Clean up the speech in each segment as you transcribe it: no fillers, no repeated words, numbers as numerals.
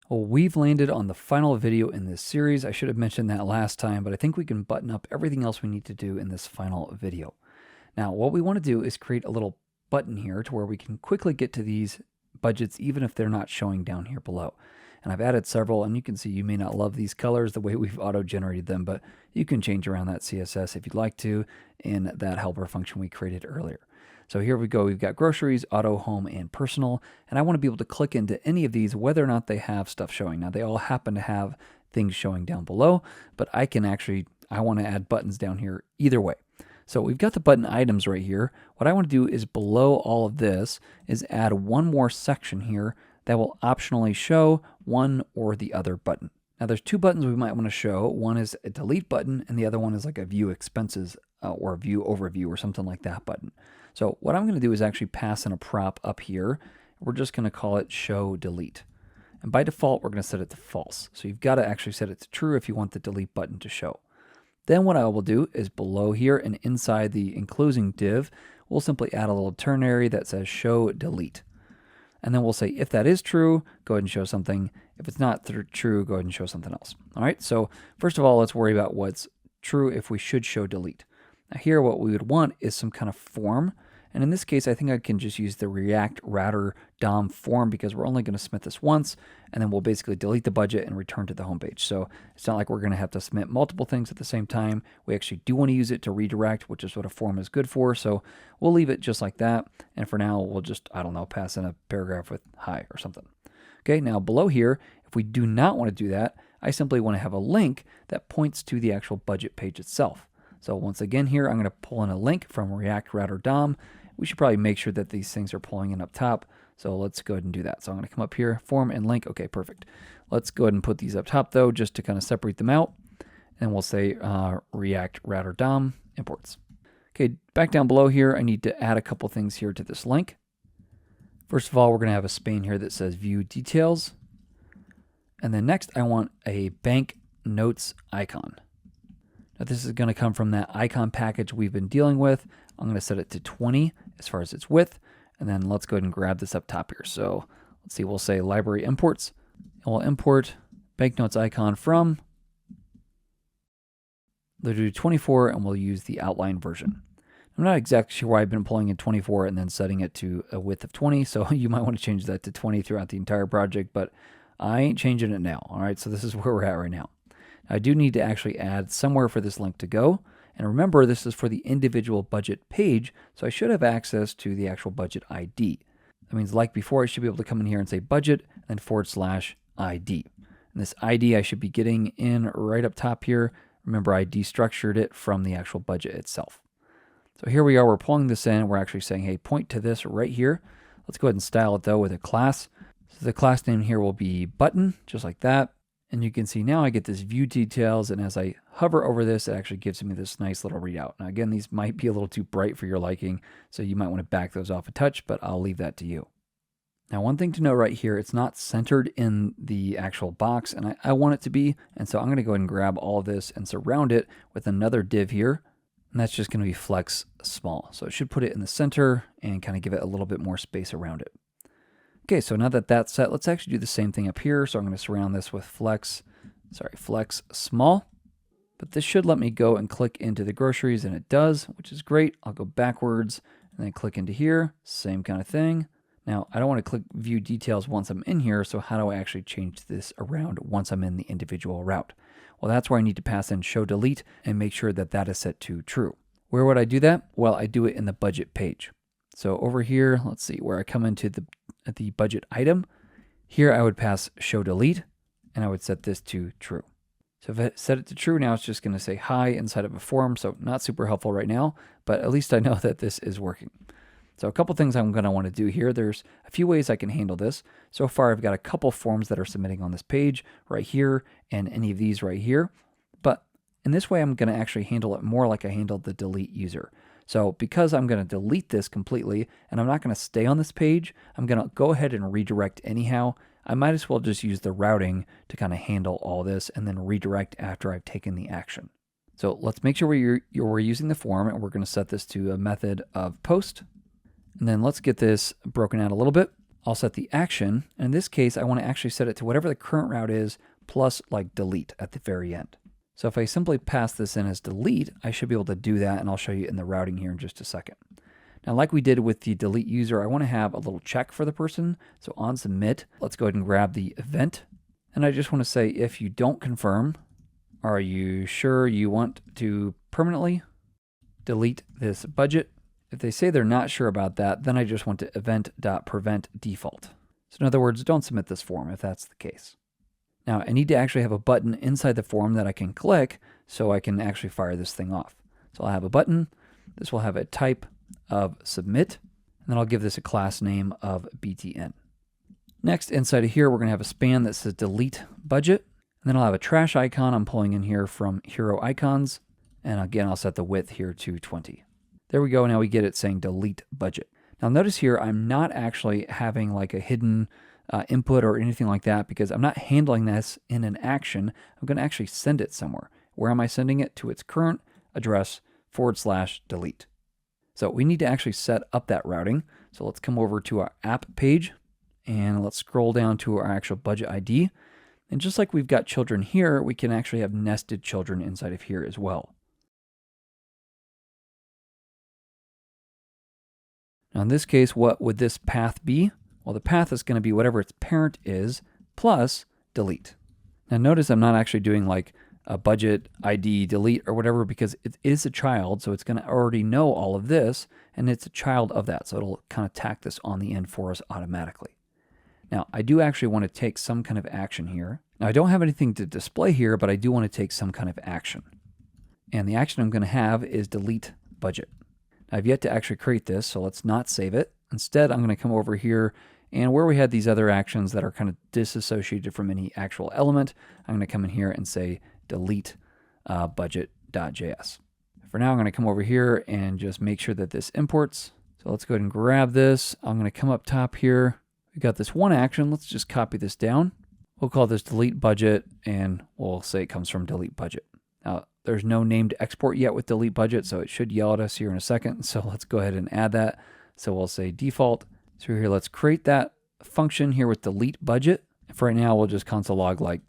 Well, we've landed on the final video in this series. I should have mentioned that last time, but I think we can button up everything else we need to do in this final video. Now, what we want to do is create a little button here to where we can quickly get to these budgets, even if they're not showing down here below. And I've added several, and you can see you may not love these colors the way we've auto-generated them, but you can change around that CSS if you'd like to in that helper function we created earlier. So here we go, we've got groceries, auto, home, and personal, and I want to be able to click into any of these whether or not they have stuff showing. Now they all happen to have things showing down below, but I want to add buttons down here either way. So we've got the button items right here. What I want to do is below all of this is add one more section here that will optionally show one or the other button. Now there's two buttons we might want to show. One is a delete button and the other one is like a view expenses or view overview or something like that button. So what I'm going to do is actually pass in a prop up here. We're just going to call it show delete. And by default, we're going to set it to false. So you've got to actually set it to true if you want the delete button to show. Then what I will do is below here and inside the enclosing div, we'll simply add a little ternary that says show delete. And then we'll say if that is true, go ahead and show something. If it's not true, go ahead and show something else. All right, so first of all, let's worry about what's true if we should show delete. Now here, what we would want is some kind of form. And in this case, I think I can just use the React router DOM form because we're only going to submit this once, and then we'll basically delete the budget and return to the home page. So it's not like we're going to have to submit multiple things at the same time. We actually do want to use it to redirect, which is what a form is good for. So we'll leave it just like that. And for now, we'll just, I don't know, pass in a paragraph with hi or something. Okay, now below here, if we do not want to do that, I simply want to have a link that points to the actual budget page itself. So once again here, I'm going to pull in a link from React router DOM. We should probably make sure that these things are pulling in up top. So let's go ahead and do that. So I'm going to come up here, form and link. Okay, perfect. Let's go ahead and put these up top though, just to kind of separate them out. And we'll say React router DOM imports. Okay, back down below here, I need to add a couple things here to this link. First of all, we're going to have a span here that says view details. And then next, I want a bank notes icon. Now this is going to come from that icon package we've been dealing with. I'm going to set it to 20 as far as its width. And then let's go ahead and grab this up top here. So let's see, we'll say library imports. And we'll import banknotes icon from. We'll do 24 and we'll use the outline version. I'm not exactly sure why I've been pulling in 24 and then setting it to a width of 20. So you might want to change that to 20 throughout the entire project, but I ain't changing it now. All right, so this is where we're at right now. I do need to actually add somewhere for this link to go. And remember, this is for the individual budget page, so I should have access to the actual budget ID. That means like before, I should be able to come in here and say budget and then /ID. And this ID I should be getting in right up top here. Remember, I destructured it from the actual budget itself. So here we are, we're pulling this in. We're actually saying, hey, point to this right here. Let's go ahead and style it though with a class. So the class name here will be button, just like that. And you can see now I get this view details, and as I hover over this, it actually gives me this nice little readout. Now again, these might be a little too bright for your liking, so you might want to back those off a touch, but I'll leave that to you. Now one thing to know right here, it's not centered in the actual box, and I want it to be, and so I'm going to go ahead and grab all of this and surround it with another div here, and that's just going to be flex small. So it should put it in the center and kind of give it a little bit more space around it. Okay, so now that that's set, let's actually do the same thing up here. So I'm going to surround this with flex small. But this should let me go and click into the groceries, and it does, which is great. I'll go backwards and then click into here. Same kind of thing. Now, I don't want to click view details once I'm in here, so how do I actually change this around once I'm in the individual route? Well, that's where I need to pass in show delete and make sure that that is set to true. Where would I do that? Well, I do it in the budget page. So over here, let's see, where I come into the budget item, here I would pass show delete, and I would set this to true. So if I set it to true, now it's just going to say hi inside of a form, so not super helpful right now, but at least I know that this is working. So a couple things I'm going to want to do here. There's a few ways I can handle this. So far, I've got a couple forms that are submitting on this page right here, and any of these right here. But in this way, I'm going to actually handle it more like I handled the delete user. So because I'm going to delete this completely, and I'm not going to stay on this page, I'm going to go ahead and redirect anyhow. I might as well just use the routing to kind of handle all this and then redirect after I've taken the action. So let's make sure we're using the form, and we're going to set this to a method of post. And then let's get this broken out a little bit. I'll set the action. And in this case, I want to actually set it to whatever the current route is plus like delete at the very end. So if I simply pass this in as delete, I should be able to do that, and I'll show you in the routing here in just a second. Now, like we did with the delete user, I want to have a little check for the person. So on submit, let's go ahead and grab the event. And I just want to say, if you don't confirm, are you sure you want to permanently delete this budget? If they say they're not sure about that, then I just want to event.prevent default. So in other words, don't submit this form if that's the case. Now, I need to actually have a button inside the form that I can click so I can actually fire this thing off. So I'll have a button. This will have a type of submit, and then I'll give this a class name of btn. Next, inside of here, we're going to have a span that says delete budget, and then I'll have a trash icon I'm pulling in here from hero icons, and again, I'll set the width here to 20. There we go. Now we get it saying delete budget. Now notice here, I'm not actually having like a hidden input or anything like that, because I'm not handling this in an action. I'm going to actually send it somewhere. Where am I sending it? To its current address / delete. So we need to actually set up that routing. So let's come over to our app page and let's scroll down to our actual budget ID. And just like we've got children here, we can actually have nested children inside of here as well. Now in this case, what would this path be? Well, the path is going to be whatever its parent is plus delete. Now notice I'm not actually doing like a budget ID delete or whatever, because it is a child, so it's going to already know all of this, and it's a child of that, so it'll kind of tack this on the end for us automatically. Now, I do actually want to take some kind of action here. Now, I don't have anything to display here, but I do want to take some kind of action. And the action I'm going to have is delete budget. I've yet to actually create this, so let's not save it. Instead, I'm going to come over here, and where we had these other actions that are kind of disassociated from any actual element, I'm going to come in here and say delete budget.js. For now, I'm going to come over here and just make sure that this imports. So let's go ahead and grab this. I'm going to come up top here. We got this one action. Let's just copy this down. We'll call this delete budget, and we'll say it comes from delete budget. Now, there's no named export yet with delete budget, so it should yell at us here in a second. So let's go ahead and add that. So we'll say default. So here, let's create that function here with delete budget. For right now, we'll just console log like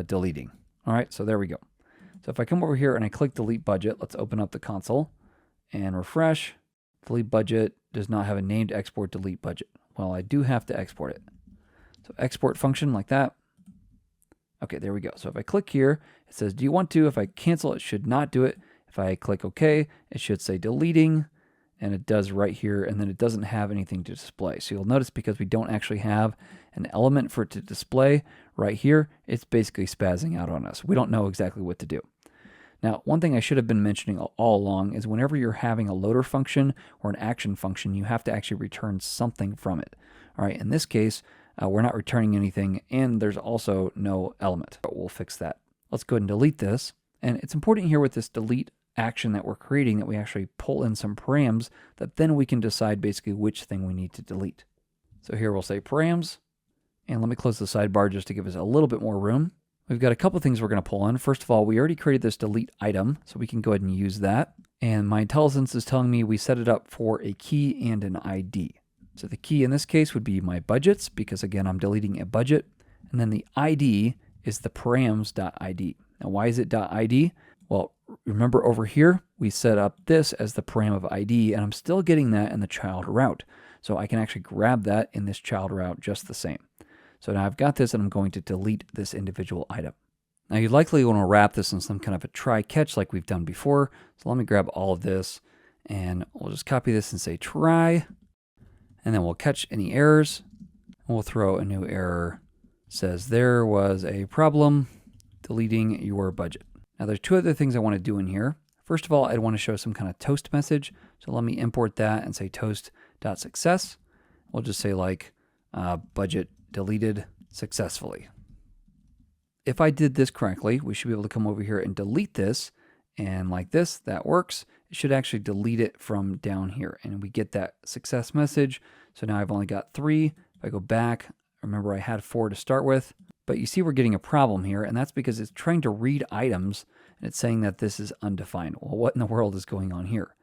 deleting. All right, so there we go. So if I come over here and I click delete budget, let's open up the console and refresh. Delete budget does not have a named export delete budget. Well, I do have to export it. So export function like that. Okay, there we go. So if I click here, it says, do you want to? If I cancel, it should not do it. If I click OK, it should say deleting, and it does right here, and then it doesn't have anything to display. So you'll notice because we don't actually have an element for it to display right here, it's basically spazzing out on us. We don't know exactly what to do. Now, one thing I should have been mentioning all along is whenever you're having a loader function or an action function, you have to actually return something from it. All right, in this case, we're not returning anything, and there's also no element, but we'll fix that. Let's go ahead and delete this. And it's important here with this delete action that we're creating that we actually pull in some params that then we can decide basically which thing we need to delete. So here we'll say params, and let me close the sidebar just to give us a little bit more room. We've got a couple things we're going to pull in. First of all, we already created this delete item, so we can go ahead and use that. And my IntelliSense is telling me we set it up for a key and an ID. So the key in this case would be my budgets, because again, I'm deleting a budget. And then the ID is the params.id. Now, why is it .id? Well, remember over here, we set up this as the param of ID, and I'm still getting that in the child route. So I can actually grab that in this child route just the same. So now I've got this, and I'm going to delete this individual item. Now you likely want to wrap this in some kind of a try-catch like we've done before. So let me grab all of this, and we'll just copy this and say try, and then we'll catch any errors. We'll throw a new error. Says there was a problem deleting your budget. Now there's two other things I want to do in here. First of all, I want to show some kind of toast message. So let me import that and say toast.success. We'll just say like budget deleted successfully. If I did this correctly, we should be able to come over here and delete this, and like this, that works. It should actually delete it from down here, and we get that success message. So now I've only got 3. If I go back, remember I had 4 to start with, but you see we're getting a problem here, and that's because it's trying to read items, and it's saying that this is undefined. Well, what in the world is going on here?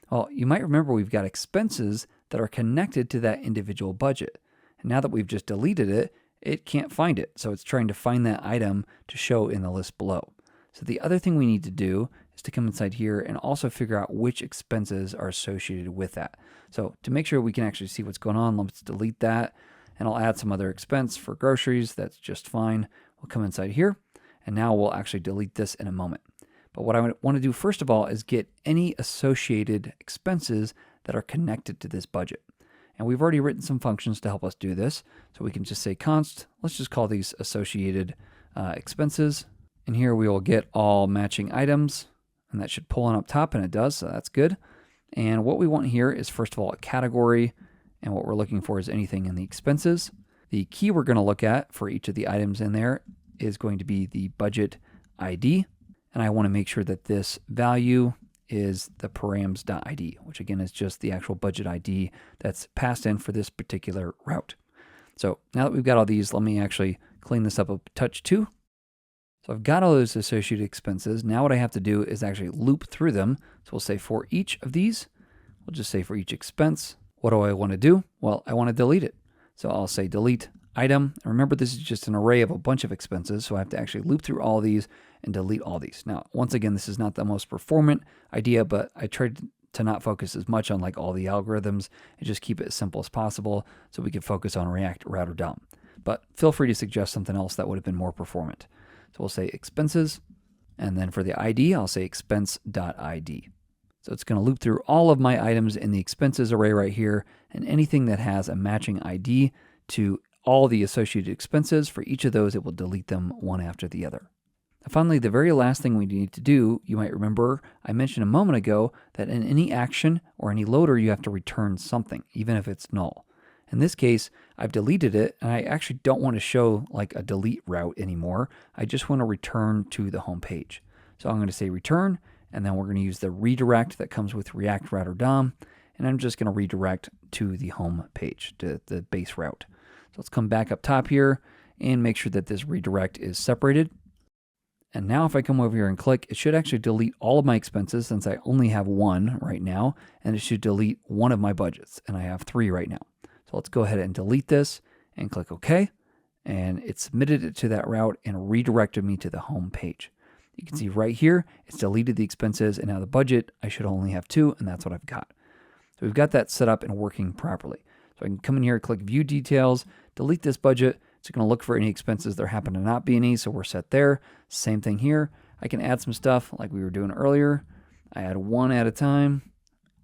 Well, you might remember we've got expenses that are connected to that individual budget. And now that we've just deleted it, it can't find it. So it's trying to find that item to show in the list below. So the other thing we need to do is to come inside here and also figure out which expenses are associated with that. So to make sure we can actually see what's going on, let's delete that. And I'll add some other expense for groceries. That's just fine. We'll come inside here. And now we'll actually delete this in a moment. But what I want to do first of all is get any associated expenses that are connected to this budget. And we've already written some functions to help us do this. So we can just say const, let's just call these associated expenses. And here we will get all matching items, and that should pull on up top, and it does, so that's good. And what we want here is first of all a category, and what we're looking for is anything in the expenses. The key we're going to look at for each of the items in there is going to be the budget ID, and I want to make sure that this value is the params.id, which again is just the actual budget ID that's passed in for this particular route. So now that we've got all these, let me actually clean this up a touch too. So I've got all those associated expenses. Now what I have to do is actually loop through them. So we'll say for each of these, we'll just say for each expense, what do I want to do? Well, I want to delete it. So I'll say delete item. And remember, this is just an array of a bunch of expenses. So I have to actually loop through all these and delete all these. Now, once again, this is not the most performant idea, but I tried to not focus as much on like all the algorithms and just keep it as simple as possible so we could focus on React Router DOM. But feel free to suggest something else that would have been more performant. So we'll say expenses, and then for the ID, I'll say expense.id. So it's going to loop through all of my items in the expenses array right here, and anything that has a matching ID to all the associated expenses, for each of those, it will delete them one after the other. And finally, the very last thing we need to do, you might remember I mentioned a moment ago that in any action or any loader, you have to return something, even if it's null. In this case, I've deleted it, and I actually don't want to show like a delete route anymore. I just want to return to the home page. So I'm going to say return, and then we're going to use the redirect that comes with React Router DOM, and I'm just going to redirect to the home page, to the base route. So let's come back up top here and make sure that this redirect is separated. And now if I come over here and click, it should actually delete all of my expenses since I only have one right now, and it should delete one of my budgets, and I have 3 right now. So let's go ahead and delete this and click OK. And it submitted it to that route and redirected me to the home page. You can see right here, it's deleted the expenses, and now the budget, I should only have 2, and that's what I've got. So we've got that set up and working properly. So I can come in here, click View Details, delete this budget. It's going to look for any expenses. There happen to not be any, so we're set there. Same thing here. I can add some stuff like we were doing earlier. I add one at a time.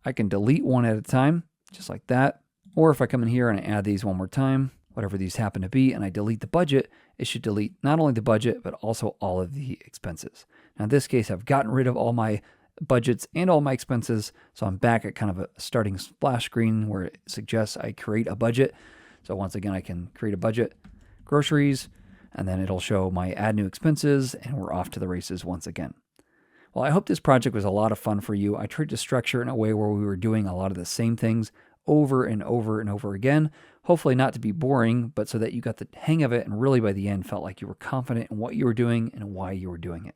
I can delete one at a time, just like that. Or if I come in here and I add these one more time, whatever these happen to be, and I delete the budget, it should delete not only the budget, but also all of the expenses. Now in this case, I've gotten rid of all my budgets and all my expenses, so I'm back at kind of a starting splash screen where it suggests I create a budget. So once again, I can create a budget, groceries, and then it'll show my add new expenses, and we're off to the races once again. Well, I hope this project was a lot of fun for you. I tried to structure it in a way where we were doing a lot of the same things over and over and over again. Hopefully not to be boring, but so that you got the hang of it and really by the end felt like you were confident in what you were doing and why you were doing it.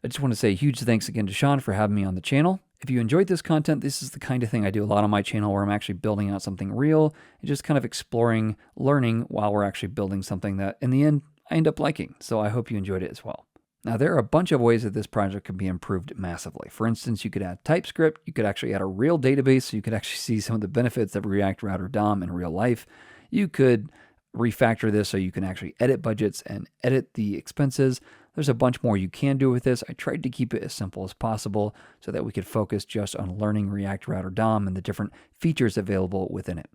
I just want to say a huge thanks again to Sean for having me on the channel. If you enjoyed this content, this is the kind of thing I do a lot on my channel where I'm actually building out something real and just kind of exploring, learning while we're actually building something that in the end I end up liking. So I hope you enjoyed it as well. Now, there are a bunch of ways that this project can be improved massively. For instance, you could add TypeScript. You could actually add a real database so you could actually see some of the benefits of React Router DOM in real life. You could refactor this so you can actually edit budgets and edit the expenses. There's a bunch more you can do with this. I tried to keep it as simple as possible so that we could focus just on learning React Router DOM and the different features available within it.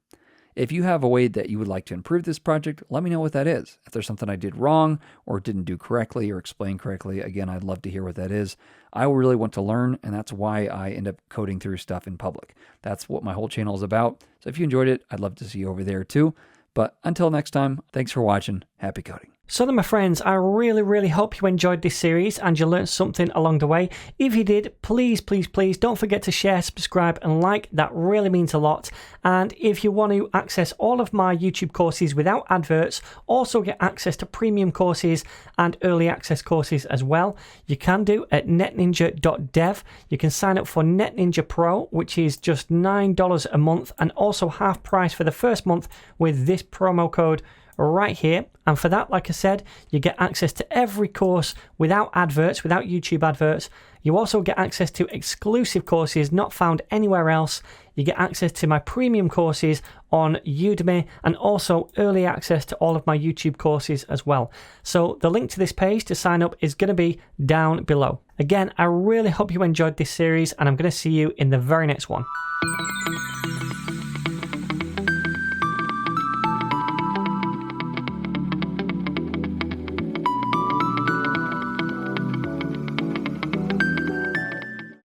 If you have a way that you would like to improve this project, let me know what that is. If there's something I did wrong or didn't do correctly or explain correctly, again, I'd love to hear what that is. I really want to learn, and that's why I end up coding through stuff in public. That's what my whole channel is about. So if you enjoyed it, I'd love to see you over there too. But until next time, thanks for watching. Happy coding. So then, my friends, I really hope you enjoyed this series and you learned something along the way. If you did, please don't forget to share, subscribe and like. That really means a lot. And if you want to access all of my YouTube courses without adverts, also get access to premium courses and early access courses as well, you can do at netninja.dev. You can sign up for NetNinja Pro, which is just $9 a month, and also half price for the first month with this promo code right here. And for that, like I said, you get access to every course without adverts, without YouTube adverts. You also get access to exclusive courses not found anywhere else. You get access to my premium courses on Udemy and also early access to all of my YouTube courses as well. So the link to this page to sign up is going to be down below. Again, I really hope you enjoyed this series and I'm going to see you in the very next one.